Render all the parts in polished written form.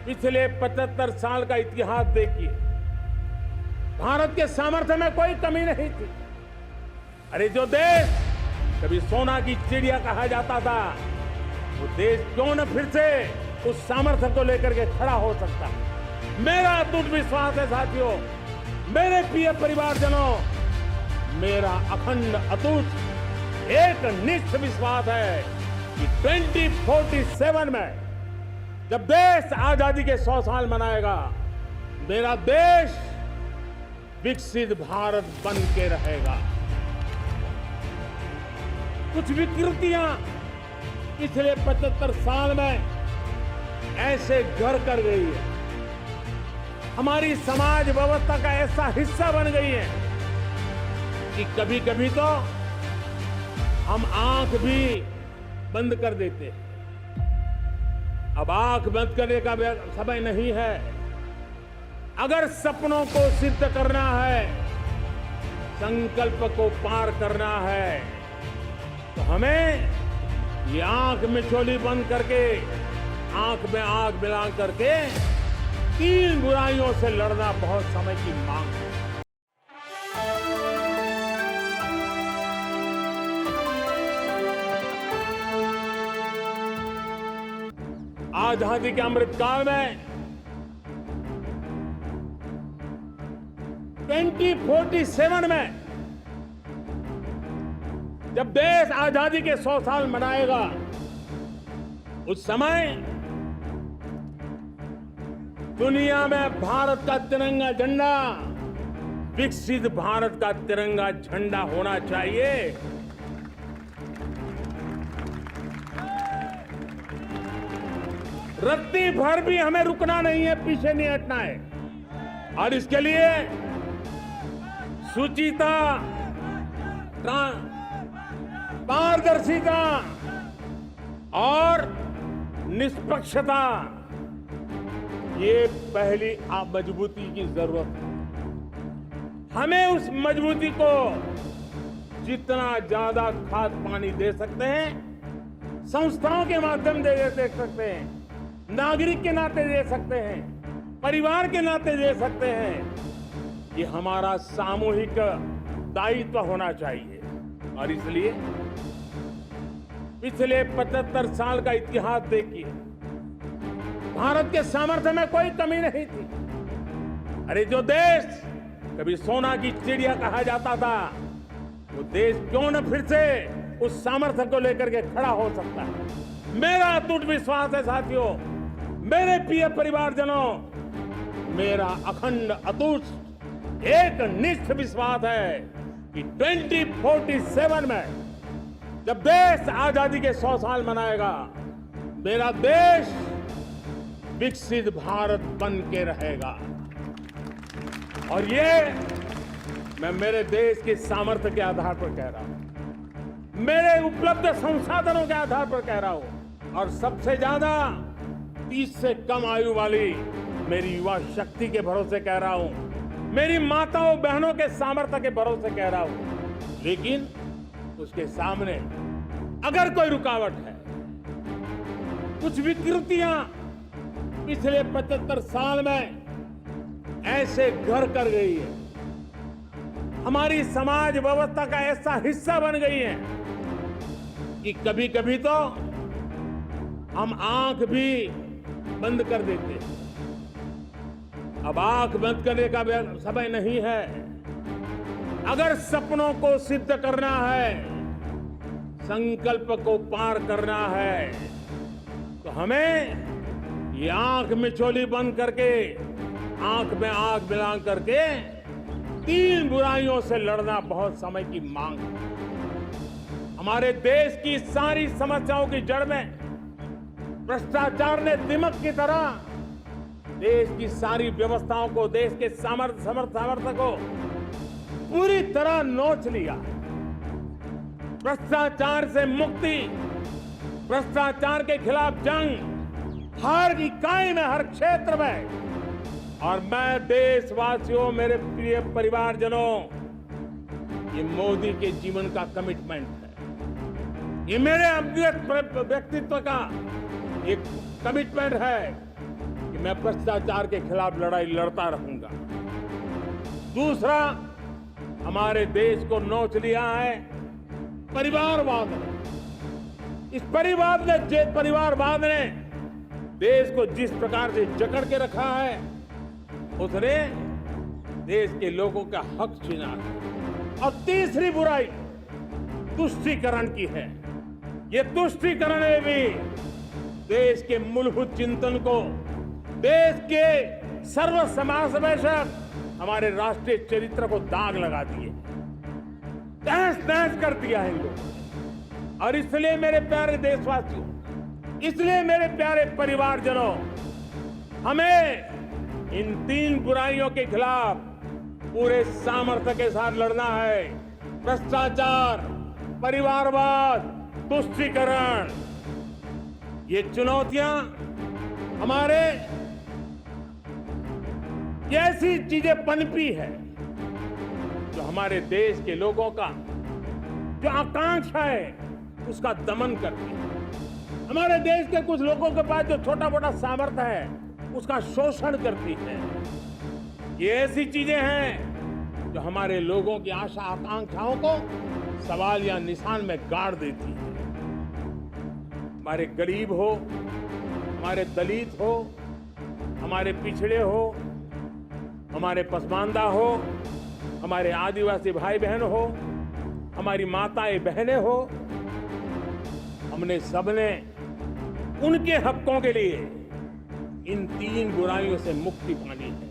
पिछले 75 साल का इतिहास देखिए, भारत के सामर्थ्य में कोई कमी नहीं थी। अरे जो देश कभी सोना की चिड़िया कहा जाता था, वो देश क्यों न फिर से उस सामर्थ्य को लेकर के खड़ा हो सकता है। मेरा अटूट विश्वास है साथियों, मेरे प्रिय परिवारजनों, मेरा अखंड अटूट एक निश्चित विश्वास है कि 2047 में जब देश आजादी के 100 साल मनाएगा, मेरा देश विकसित भारत बन के रहेगा। कुछ विकृतियां पिछले 75 साल में ऐसे घर कर गई है, हमारी समाज व्यवस्था का ऐसा हिस्सा बन गई है कि कभी कभी तो हम आंख भी बंद कर देते हैं। अब आंख बंद करने का समय नहीं है। अगर सपनों को सिद्ध करना है, संकल्प को पार करना है, तो हमें ये आंख मिचौली बंद करके, आंख में आंख मिला करके तीन बुराइयों से लड़ना बहुत समय की मांग है। आजादी के अमृतकाल में 2047 में जब देश आजादी के 100 साल मनाएगा, उस समय दुनिया में भारत का तिरंगा झंडा विकसित भारत का तिरंगा झंडा होना चाहिए। रत्ती भर भी हमें रुकना नहीं है, पीछे नहीं हटना है। और इसके लिए सुचिता, पारदर्शिता और निष्पक्षता, ये पहली मजबूती की जरूरत है। हमें उस मजबूती को जितना ज्यादा खाद पानी दे सकते हैं, संस्थाओं के माध्यम से दे सकते हैं, नागरिक के नाते दे सकते हैं, परिवार के नाते दे सकते हैं, ये हमारा सामूहिक दायित्व होना चाहिए। और इसलिए पिछले 75 साल का इतिहास देखिए, भारत के सामर्थ्य में कोई कमी नहीं थी। अरे जो देश कभी सोना की चिड़िया कहा जाता था, वो देश क्यों न फिर से उस सामर्थ्य को लेकर के खड़ा हो सकता है। मेरा अटूट विश्वास है साथियों, मेरे प्रिय परिवारजनों, मेरा अखंड अटूट एक निश्चित विश्वास है कि 2047 में जब देश आजादी के 100 साल मनाएगा, मेरा देश विकसित भारत बन के रहेगा। और ये मैं मेरे देश के सामर्थ्य के आधार पर कह रहा हूं, मेरे उपलब्ध संसाधनों के आधार पर कह रहा हूं, और सबसे ज्यादा 30 से कम आयु वाली मेरी युवा शक्ति के भरोसे कह रहा हूं, मेरी माताओं बहनों के सामर्थ्य के भरोसे कह रहा हूं। लेकिन उसके सामने अगर कोई रुकावट है, कुछ विकृतियां पिछले 75 साल में ऐसे घर कर गई है, हमारी समाज व्यवस्था का ऐसा हिस्सा बन गई है कि कभी कभी तो हम आंख भी बंद कर देते हैं। अब आंख बंद करने का समय नहीं है। अगर सपनों को सिद्ध करना है, संकल्प को पार करना है, तो हमें ये आंख मिचौली बंद करके, आंख में आंख मिला करके तीन बुराइयों से लड़ना बहुत समय की मांग है। हमारे देश की सारी समस्याओं की जड़ में भ्रष्टाचार ने दिमक की तरह देश की सारी व्यवस्थाओं को, देश के सामर्थ्य को पूरी तरह नोच लिया। भ्रष्टाचार से मुक्ति, भ्रष्टाचार के खिलाफ जंग हर इकाई में, हर क्षेत्र में। और मैं देशवासियों, मेरे प्रिय परिवारजनों, ये मोदी के जीवन का कमिटमेंट है, ये मेरे व्यक्तित्व का एक कमिटमेंट है कि मैं भ्रष्टाचार के खिलाफ लड़ाई लड़ता रहूंगा। दूसरा, हमारे देश को नोच लिया है परिवारवाद ने। इस परिवारवाद ने देश को जिस प्रकार से जकड़ के रखा है, उसने देश के लोगों का हक छीना है। और तीसरी बुराई तुष्टीकरण की है। ये तुष्टीकरण ने भी देश के मूलभूत चिंतन को, देश के सर्व समावेशक हमारे राष्ट्रीय चरित्र को दाग लगा दिए, तहस नहस कर दिया है इन लोगों ने। और इसलिए मेरे प्यारे देशवासियों, इसलिए मेरे प्यारे परिवारजनों, हमें इन तीन बुराइयों के खिलाफ पूरे सामर्थ्य के साथ लड़ना है। भ्रष्टाचार, परिवारवाद, तुष्टीकरण, ये चुनौतियां हमारे ऐसी चीजें पनपी है जो हमारे देश के लोगों का जो आकांक्षा है उसका दमन करती है। हमारे देश के कुछ लोगों के पास जो छोटा मोटा सामर्थ्य है उसका शोषण करती है। ये ऐसी चीजें हैं जो हमारे लोगों की आशा आकांक्षाओं को सवाल या निशान में गाड़ देती है। हमारे गरीब हो, हमारे दलित हो, हमारे पिछड़े हो, हमारे पसमानदा हो, हमारे आदिवासी भाई बहन हो, हमारी माताएं बहनें हो, हमने सबने उनके हकों के लिए इन तीन बुराइयों से मुक्ति पानी है।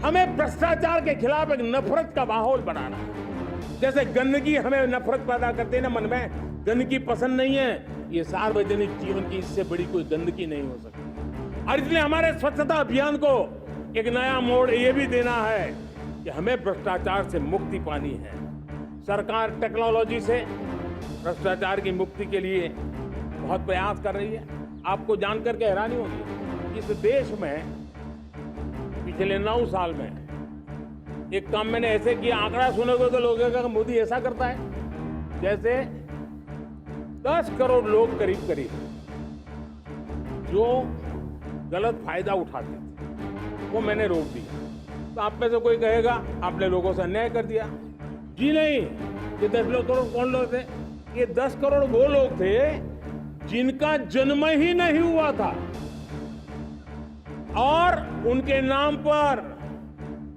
हमें भ्रष्टाचार के खिलाफ एक नफरत का माहौल बनाना है। जैसे गंदगी हमें नफरत पैदा करते हैं ना मन में, गंदगी पसंद नहीं है, ये सार्वजनिक जीवन की इससे बड़ी कोई गंदगी नहीं हो सकती। और इसलिए हमारे स्वच्छता अभियान को एक नया मोड़ ये भी देना है कि हमें भ्रष्टाचार से मुक्ति पानी है। सरकार टेक्नोलॉजी से भ्रष्टाचार की मुक्ति के लिए बहुत प्रयास कर रही है। आपको जानकर के हैरानी होगी, इस देश में पिछले 9 साल में एक काम मैंने ऐसे किया, आंकड़ा सुनोगे तो लोग कहेंगे मोदी ऐसा करता है। जैसे 10 करोड़ लोग करीब जो गलत फायदा उठाते थे वो मैंने रोक दिया। तो आप में से कोई कहेगा आपने लोगों से अन्याय कर दिया। जी नहीं, ये 10 करोड़ कौन लोग थे? ये 10 करोड़ वो लोग थे जिनका जन्म ही नहीं हुआ था और उनके नाम पर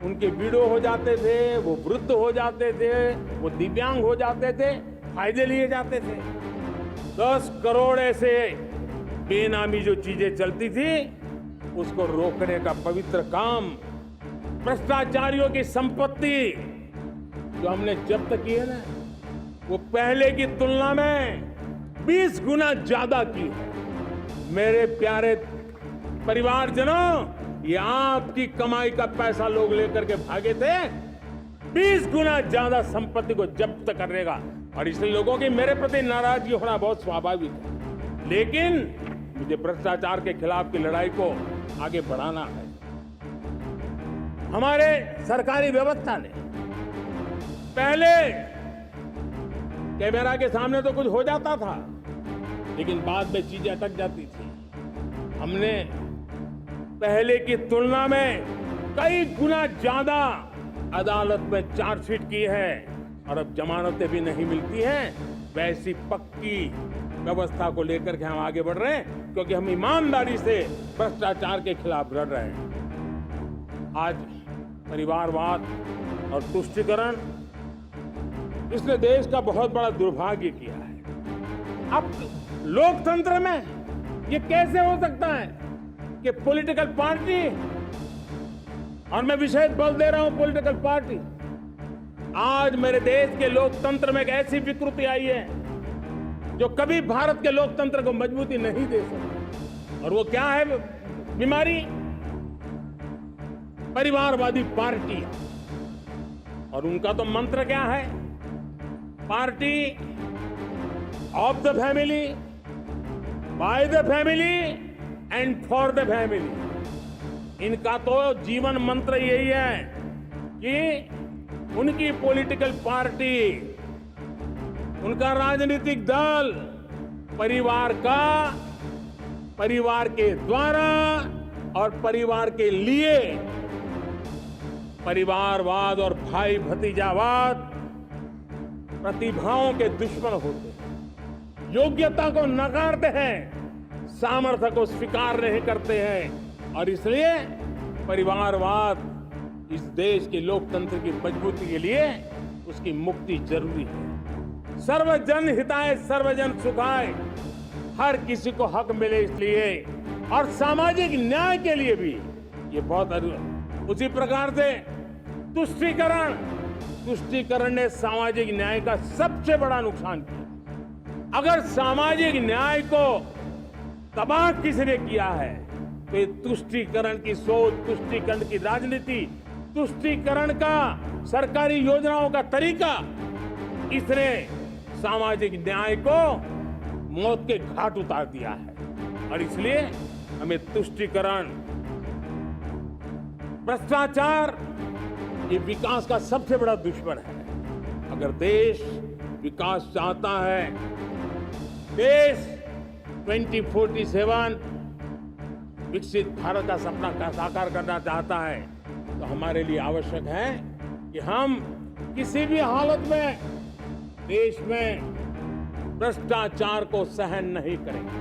उनके विडो हो जाते थे, वो वृद्ध हो जाते थे, वो दिव्यांग हो जाते थे, फायदे लिए जाते थे। 10 करोड़ ऐसे बेनामी जो चीजें चलती थी उसको रोकने का पवित्र काम, भ्रष्टाचारियों की संपत्ति जो हमने जब्त की है ना, वो पहले की तुलना में 20 गुना ज्यादा की है। मेरे प्यारे परिवारजनों, ये आपकी कमाई का पैसा लोग लेकर के भागे थे, 20 गुना ज्यादा संपत्ति को जब्त करने का। और इसलिए लोगों की मेरे प्रति नाराजगी होना बहुत स्वाभाविक है, लेकिन मुझे भ्रष्टाचार के खिलाफ की लड़ाई को आगे बढ़ाना है। हमारे सरकारी व्यवस्था ने पहले कैमरा के सामने तो कुछ हो जाता था, लेकिन बाद में चीजें अटक जाती थी। हमने पहले की तुलना में कई गुना ज्यादा अदालत में चार्जशीट की है और अब जमानतें भी नहीं मिलती हैं। वैसी पक्की व्यवस्था को लेकर के हम आगे बढ़ रहे हैं, क्योंकि हम ईमानदारी से भ्रष्टाचार के खिलाफ लड़ रहे हैं। आज परिवारवाद और तुष्टीकरण, इसने देश का बहुत बड़ा दुर्भाग्य किया है। अब लोकतंत्र में ये कैसे हो सकता है कि पॉलिटिकल पार्टी, और मैं विशेष बल दे रहा हूं पॉलिटिकल पार्टी, आज मेरे देश के लोकतंत्र में एक ऐसी विकृति आई है जो कभी भारत के लोकतंत्र को मजबूती नहीं दे सकती। और वो क्या है बीमारी? परिवारवादी पार्टी। और उनका तो मंत्र क्या है? Party of the family, by the family and for the family. इनका तो जीवन मंत्र यही है कि उनकी पॉलिटिकल पार्टी, उनका राजनीतिक दल परिवार के द्वारा और परिवार के लिए परिवारवाद और भाई भतीजावाद प्रतिभाओं के दुश्मन होते हैं, योग्यता को नकारते हैं, सामर्थ्य को स्वीकार नहीं करते हैं और इसलिए परिवारवाद इस देश के लोकतंत्र की मजबूती के लिए उसकी मुक्ति जरूरी है। सर्वजन हिताय सर्वजन सुखाय, हर किसी को हक मिले इसलिए और सामाजिक न्याय के लिए भी ये बहुत उसी प्रकार से तुष्टीकरण ने सामाजिक न्याय का सबसे बड़ा नुकसान किया। अगर सामाजिक न्याय को तबाह किसने किया है तो ये तुष्टीकरण की सोच, तुष्टीकरण की राजनीति, तुष्टीकरण का सरकारी योजनाओं का तरीका, इसने सामाजिक न्याय को मौत के घाट उतार दिया है। और इसलिए हमें तुष्टीकरण, भ्रष्टाचार ये विकास का सबसे बड़ा दुश्मन है। अगर देश विकास चाहता है, देश 2047 विकसित भारत का सपना साकार करना चाहता है, तो हमारे लिए आवश्यक है कि हम किसी भी हालत में देश में भ्रष्टाचार को सहन नहीं करेंगे।